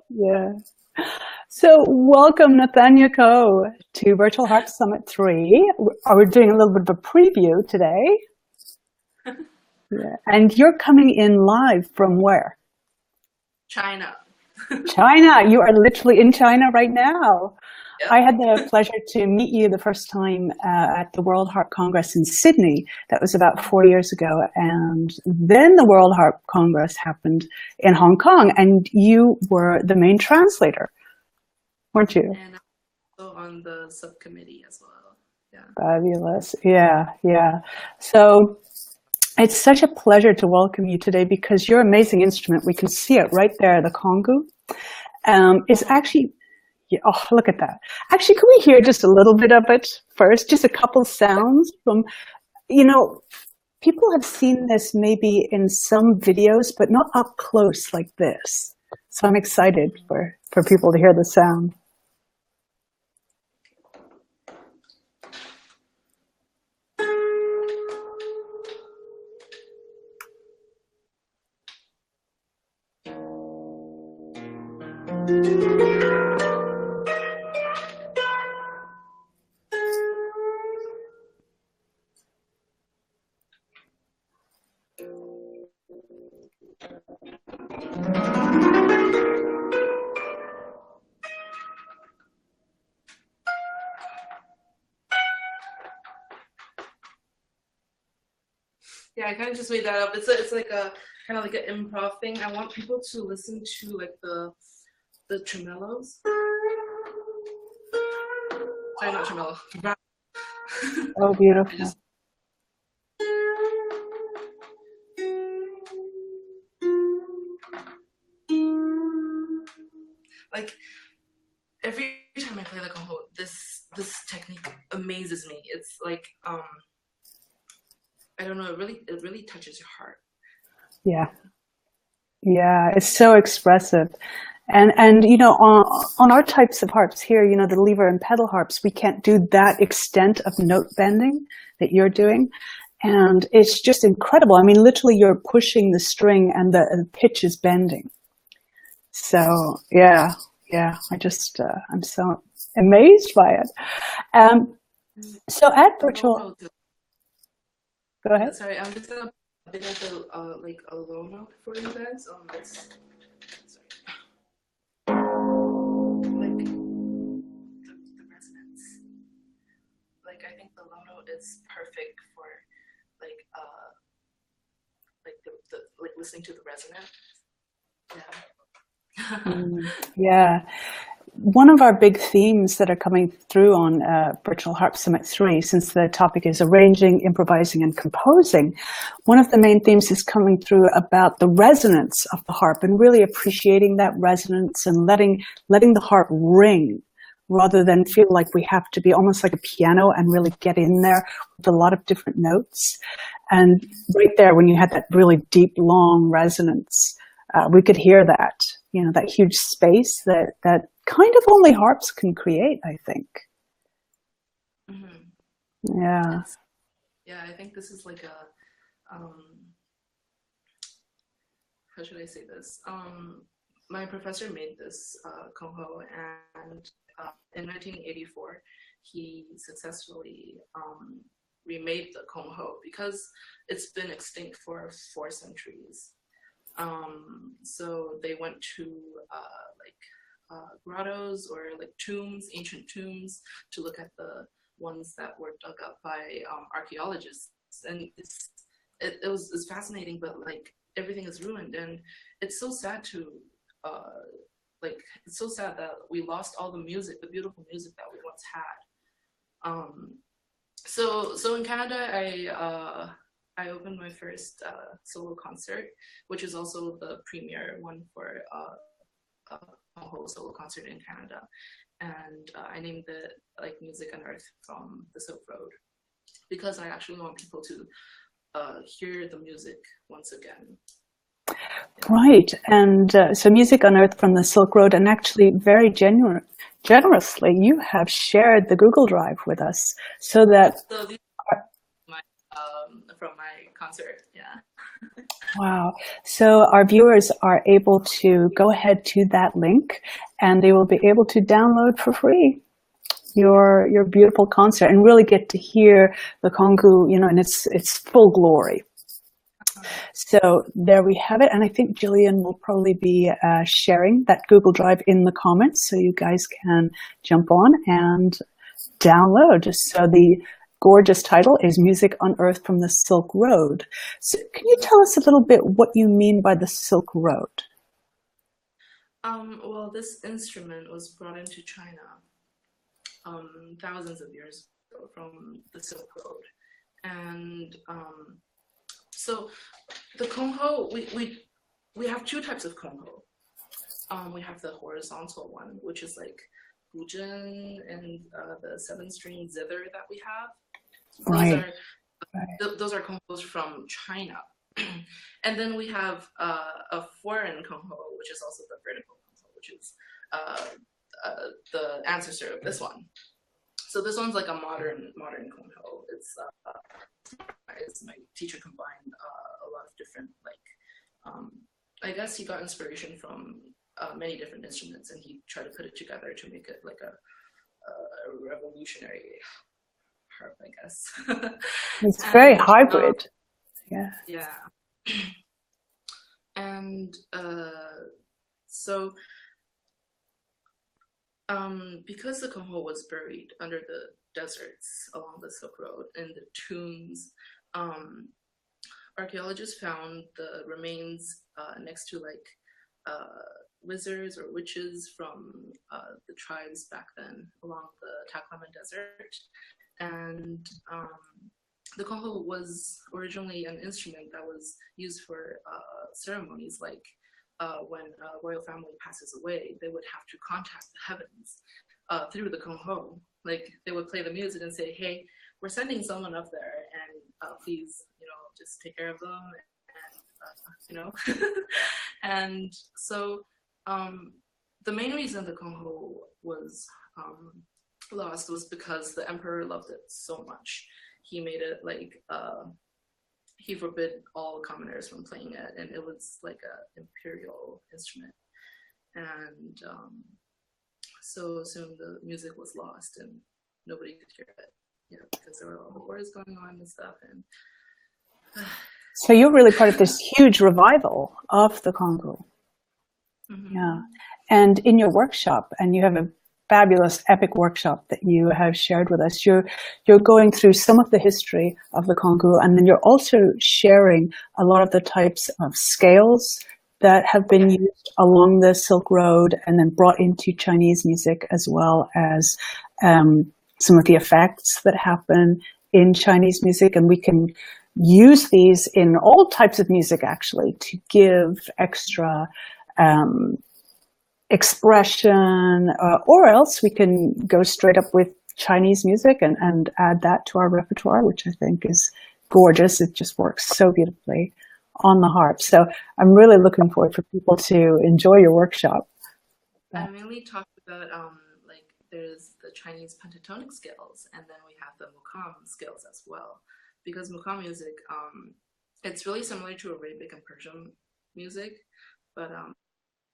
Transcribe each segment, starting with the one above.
Yeah. So welcome, Nathania Ko, to Virtual Harp Summit 3. We're doing a little bit of a preview today. Yeah. And you're coming in live from where? China. China. You are literally in China right now. Yep. I had the pleasure to meet you the first time at the World Harp Congress in Sydney. That was about 4 years ago. And then the World Harp Congress happened in Hong Kong, and you were the main translator, weren't you? And I'm also on the subcommittee as well. Yeah. Fabulous. Yeah, yeah. So it's such a pleasure to welcome you today because your amazing instrument, we can see it right there, the Konghou, is actually... Yeah, oh, look at that. Actually, can we hear just a little bit of it first? Just a couple sounds from, people have seen this maybe in some videos, but not up close like this. So I'm excited for people to hear the sound. Yeah, I kind of just made that up. It's like a kind of like an improv thing. I want people to listen to like the tremolos. Sorry, not tremolo. Oh, beautiful. Like every time I play the Konghou, this technique amazes me. It's like I don't know, it really touches your heart. Yeah. Yeah, it's so expressive. And on our types of harps here, the lever and pedal harps, we can't do that extent of note bending that you're doing. And it's just incredible. I mean, literally you're pushing the string and the pitch is bending. So yeah, I'm so amazed by it. So at virtual, go ahead. Sorry, I'm just gonna bit of a low note for you guys. Like the resonance. Like I think the low note is perfect for like listening to the resonance. Yeah. Yeah. One of our big themes that are coming through on Virtual Harp Summit 3, since the topic is arranging, improvising, and composing, one of the main themes is coming through about the resonance of the harp and really appreciating that resonance and letting the harp ring rather than feel like we have to be almost like a piano and really get in there with a lot of different notes. And right there, when you had that really deep, long resonance, we could hear that, that huge space that kind of only harps can create, I think. Mm-hmm. Yeah. Yeah, I think this is like a, how should I say this? My professor made this Konghou, and in 1984, he successfully remade the Konghou because it's been extinct for 4 centuries. So they went to grottos or like tombs, ancient tombs, to look at the ones that were dug up by archaeologists, and it's fascinating, but like everything is ruined, and it's so sad to it's so sad that we lost all the music, the beautiful music that we once had. So in Canada, I opened my first solo concert, which is also the premier one for a whole solo concert in Canada, and I named it like Music on Earth from the Silk Road, because I actually want people to hear the music once again. Right, and so Music on Earth from the Silk Road, and actually very generously, you have shared the Google Drive with us, so that... So these are from my concert, yeah. Wow. So our viewers are able to go ahead to that link and they will be able to download for free your beautiful concert and really get to hear the Konghou, you know, in its full glory. So there we have it. And I think Jillian will probably be sharing that Google Drive in the comments so you guys can jump on and download. So the gorgeous title is Music Unearthed from the Silk Road. So can you tell us a little bit what you mean by the Silk Road? Well, this instrument was brought into China thousands of years ago from the Silk Road. And so the Konghou, we have two types of Konghou. We have the horizontal one, which is like harp-guzheng and the 7-string zither that we have. Those are Konghous from China. And then we have a foreign Konghou, which is also the vertical Konghou, which is the ancestor of this one. So this one's like a modern Konghou. It's my teacher combined a lot of different, like, I guess he got inspiration from many different instruments, and he tried to put it together to make it like a revolutionary harp, I guess. It's very hybrid. Yeah. And so because the Konghou was buried under the deserts along the Silk Road in the tombs, archaeologists found the remains next to like wizards or witches from the tribes back then along the Taklaman Desert. And the Konghou was originally an instrument that was used for ceremonies, like when a royal family passes away, they would have to contact the heavens through the Konghou. Like they would play the music and say, "Hey, we're sending someone up there, and please, you know, just take care of them," and you know. And so the main reason the Konghou was lost was because the emperor loved it so much. He made it like he forbid all commoners from playing it, and it was like an imperial instrument. And so soon the music was lost, and nobody could hear it, you know, because there were all the wars going on and stuff. And so you're really part of this huge revival of the Konghou. Mm-hmm. Yeah, and in your workshop, and you have a fabulous epic workshop that you have shared with us. You're going through some of the history of the Konghou, and then you're also sharing a lot of the types of scales that have been used along the Silk Road and then brought into Chinese music, as well as some of the effects that happen in Chinese music. And we can use these in all types of music, actually, to give extra expression, or else we can go straight up with Chinese music and add that to our repertoire, which I think is gorgeous. It just works so beautifully on the harp. So I'm really looking forward for people to enjoy your workshop. I mainly talked about like there's the Chinese pentatonic scales, and then we have the mukam scales as well, because mukam music it's really similar to Arabic and Persian music, but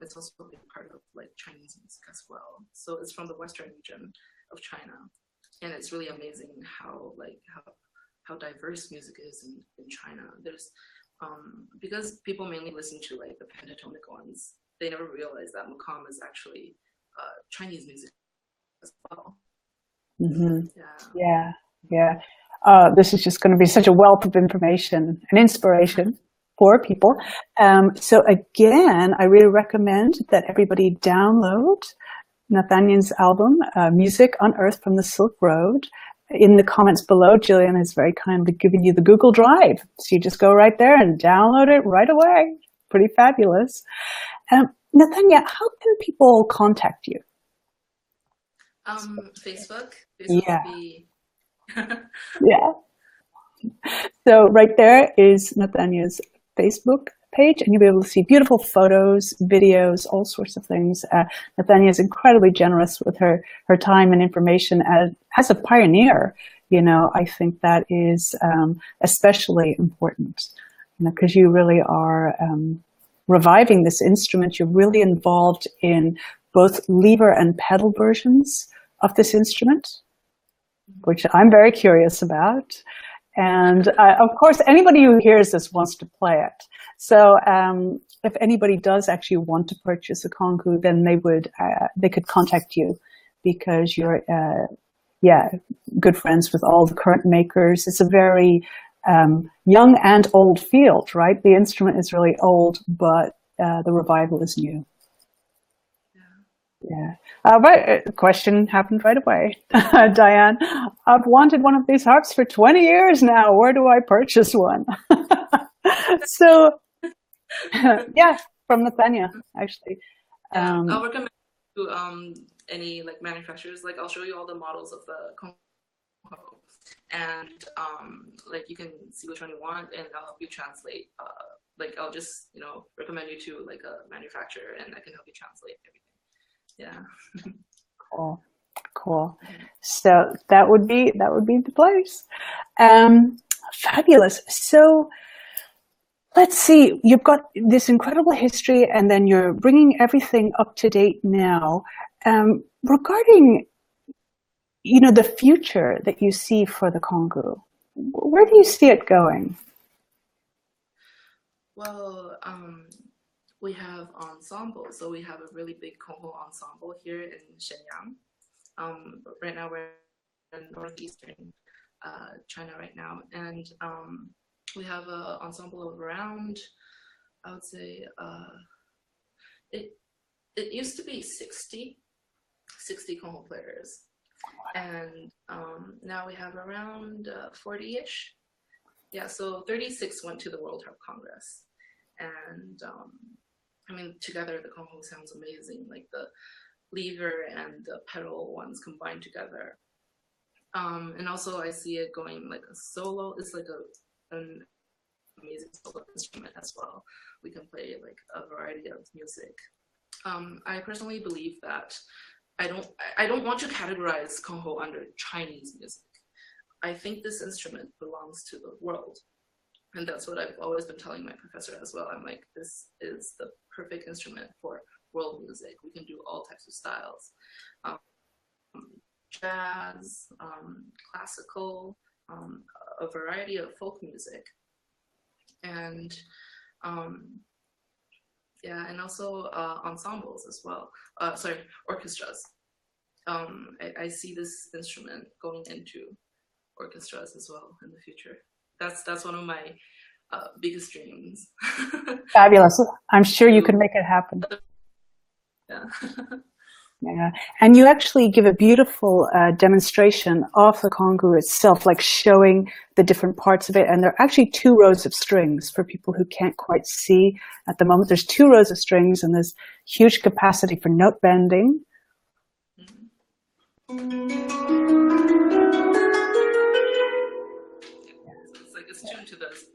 it's also a big part of like Chinese music as well. So it's from the western region of China, and it's really amazing how diverse music is in China. There's because people mainly listen to like the pentatonic ones, they never realize that mukam is actually Chinese music as well. Mm-hmm. Yeah. This is just going to be such a wealth of information and inspiration for people. So again, I really recommend that everybody download Nathania's album, Music Unearthed from the Silk Road. In the comments below, Jillian has very kindly given you the Google Drive. So you just go right there and download it right away. Pretty fabulous. Nathania, how can people contact you? Facebook. Yeah. Yeah. So right there is Nathania's Facebook page, and you'll be able to see beautiful photos, videos, all sorts of things. Nathania is incredibly generous with her time and information as a pioneer. You know, I think that is especially important. because you really are reviving this instrument. You're really involved in both lever and pedal versions of this instrument, which I'm very curious about. And of course, anybody who hears this wants to play it. So if anybody does actually want to purchase a Konghou, then they could contact you, because you're good friends with all the current makers. It's a very young and old field, right? The instrument is really old, but the revival is new. Yeah. Right. Question happened right away. Diane, I've wanted one of these harps for 20 years now. Where do I purchase one? So, yeah, from Nathania, actually. I'll recommend to any like manufacturers. Like, I'll show you all the models of the Konghou, and like you can see which one you want, and I'll help you translate. Like, I'll just recommend you to like a manufacturer, and I can help you translate everything. Yeah. Cool. So that would be the place. Fabulous. So let's see. You've got this incredible history, and then you're bringing everything up to date now. Regarding the future that you see for the Konghou, where do you see it going? Well, we have ensembles. So we have a really big Konghou ensemble here in Shenyang. Right now we're in northeastern China right now, and we have an ensemble of around, I would say, it used to be 60 Konghou players, and now we have around 40-ish. Yeah, so 36 went to the World Harp Congress, and I mean, together the Konghou sounds amazing, like the lever and the pedal ones combined together. And also I see it going like a solo. It's like an amazing solo instrument as well. We can play like a variety of music. I personally believe that I don't want to categorize Konghou under Chinese music. I think this instrument belongs to the world. And that's what I've always been telling my professor as well. I'm like, this is the perfect instrument for world music. We can do all types of styles. Jazz, classical, a variety of folk music. And and also ensembles as well. Orchestras. I see this instrument going into orchestras as well in the future. That's one of my biggest dreams. Fabulous. I'm sure you can make it happen. Yeah. Yeah. And you actually give a beautiful demonstration of the Konghou itself, like showing the different parts of it. And there are actually 2 rows of strings for people who can't quite see at the moment. There's 2 rows of strings, and there's huge capacity for note bending. It's tuned to those,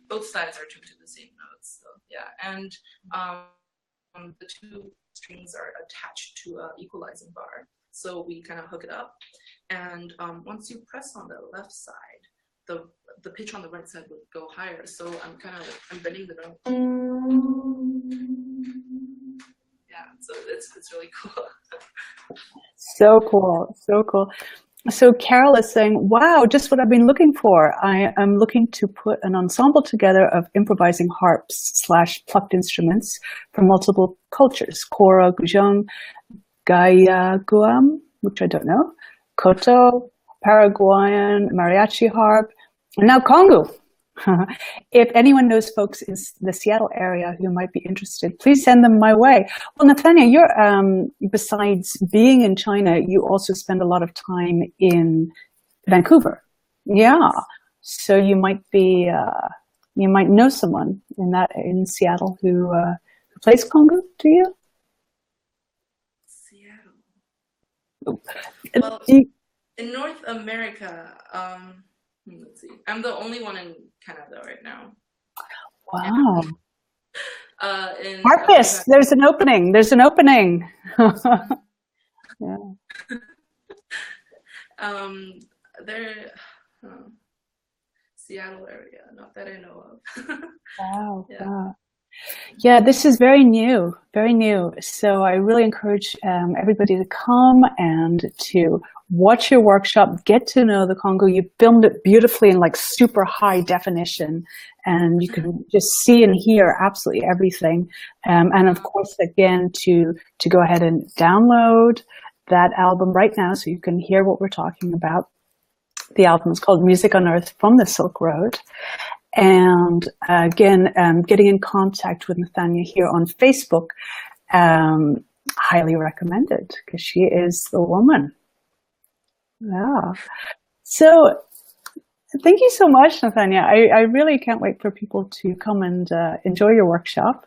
both sides are tuned to the same notes. So yeah, and the 2 strings are attached to an equalizing bar. So we kind of hook it up, and once you press on the left side, the pitch on the right side would go higher. So I'm bending the note. Yeah, so it's really cool. So cool, so cool. So Carol is saying, wow, just what I've been looking for. I am looking to put an ensemble together of improvising harps / plucked instruments from multiple cultures. Harp-guzheng, Guam, which I don't know, Koto, Paraguayan, mariachi harp, and now Konghou. If anyone knows folks in the Seattle area who might be interested, please send them my way. Well, Nathania, you're besides being in China, you also spend a lot of time in Vancouver. Yeah, so you might know someone in Seattle who plays Konghou. Do you? Seattle. Well, in North America. Let's see. I'm the only one in Canada right now. Wow. Harpist, there's an opening. There's an opening. Yeah. Seattle area, not that I know of. Wow. Yeah. Wow. Yeah, this is very new, very new. So I really encourage everybody to come and to watch your workshop, get to know the Konghou. You filmed it beautifully in like super high definition, and you can just see and hear absolutely everything. And of course, again, to go ahead and download that album right now so you can hear what we're talking about. The album is called Music on Earth from the Silk Road. And again, getting in contact with Nathania here on Facebook, highly recommended because she is the woman. Yeah. So thank you so much, Nathania. I really can't wait for people to come and enjoy your workshop.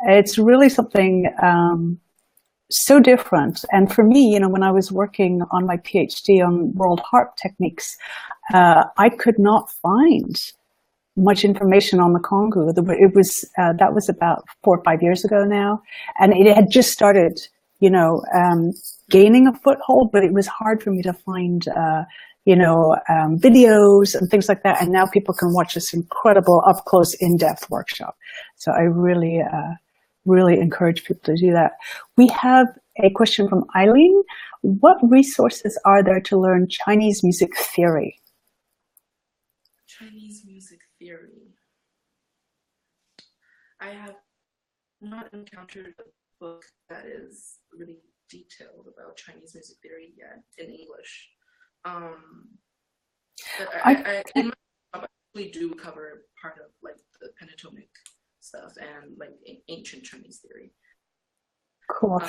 It's really something so different. And for me, you know, when I was working on my PhD on world harp techniques, I could not find much information on the Konghou. It was that was about 4 or 5 years ago now, and it had just started, you know, gaining a foothold. But it was hard for me to find, you know, videos and things like that. And now people can watch this incredible up close, in-depth workshop. So I really, really encourage people to do that. We have a question from Eileen. What resources are there to learn Chinese music theory? Chinese music theory. I have not encountered a book that is really detailed about Chinese music theory yet in English. But I in my job, I actually do cover part of like the pentatonic stuff and like ancient Chinese theory. Cool.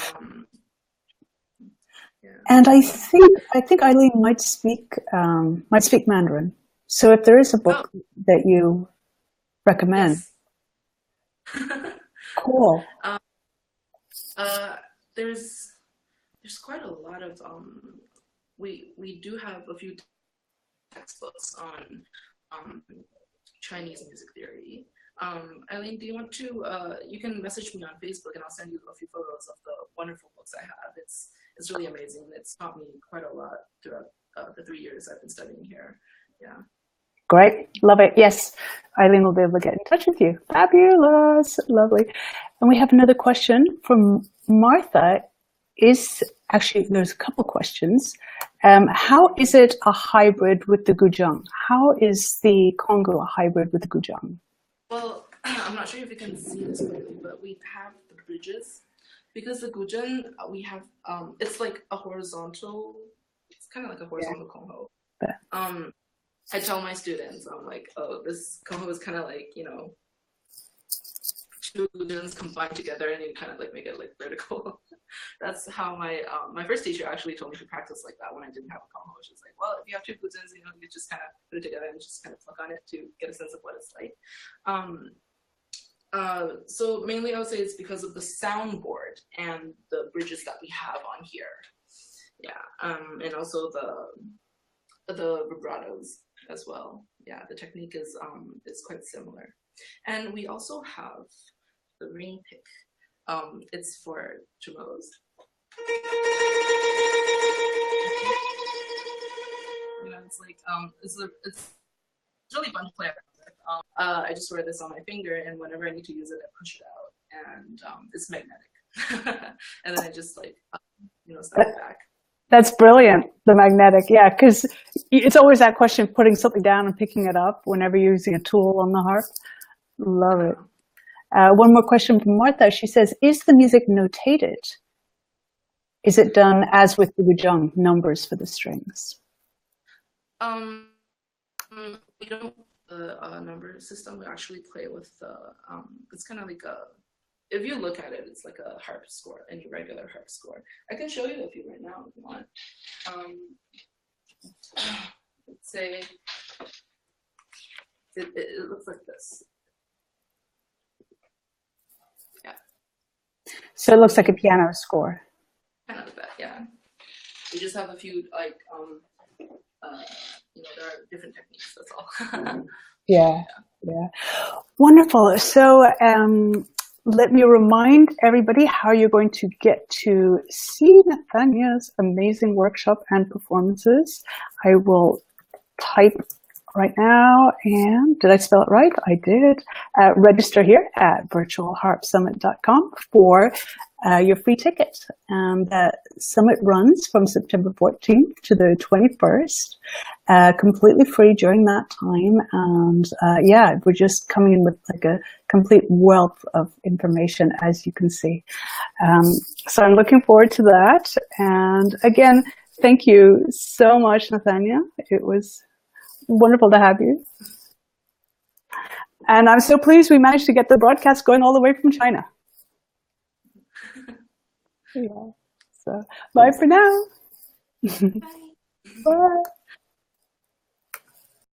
Yeah. And I think Eileen might speak Mandarin. So if there is a book that you recommend, yes. Cool. There's quite a lot of we do have a few textbooks on Chinese music theory. Eileen, do you want to you can message me on Facebook and I'll send you a few photos of the wonderful books I have. It's really amazing. It's taught me quite a lot throughout the 3 years I've been studying here. Yeah. Great. Love it. Yes. Eileen will be able to get in touch with you. Fabulous. Lovely. And we have another question from Martha. There's a couple questions. How is it a hybrid with the guzheng? How is the Konghou a hybrid with the guzheng? Well, I'm not sure if you can see this clearly, but we have the bridges. Because the guzheng, we have, it's like a horizontal, it's kind of like a horizontal Konghou. Yeah. I tell my students, I'm like, oh, this Konghou is kind of like, you know, two guzhengs combined together and you kind of like make it like vertical. That's how my first teacher actually told me to practice like that when I didn't have a Konghou. She was like, well, if you have two guzhengs, you know, you just kind of put it together and just kind of pluck on it to get a sense of what it's like. So mainly I would say it's because of the soundboard and the bridges that we have on here. Yeah, and also the vibratos as well. Yeah, the technique is quite similar. And we also have the ring pick. It's for tremolos. You know, it's like it's really fun to play around with. I just wear this on my finger, and whenever I need to use it, I push it out, and it's magnetic. And then I just like you know, step it back. That's brilliant, the magnetic, yeah, because it's always that question of putting something down and picking it up whenever you're using a tool on the harp. Love it. One more question from Martha. She says, is the music notated? Is it done as with the guzheng, numbers for the strings? We don't the number system. We actually play with the, it's kind of like a, if you look at it, it's like a harp score, any regular harp score. I can show you a few right now if you want. Let's say, it looks like this. Yeah. So it looks like a piano score. Kind of like that, yeah. We just have a few, like, you know, there are different techniques, that's all. Yeah. Wonderful. So let me remind everybody how you're going to get to see Nathania's amazing workshop and performances. I will type right now, and did I spell it right? I did. Register here at virtualharpsummit.com for your free ticket. The summit runs from September 14th to the 21st, completely free during that time. And yeah, we're just coming in with like a complete wealth of information, as you can see. So I'm looking forward to that. And again, thank you so much, Nathania. It was wonderful to have you. And I'm so pleased we managed to get the broadcast going all the way from China. Yeah. So bye for now. Bye. Bye.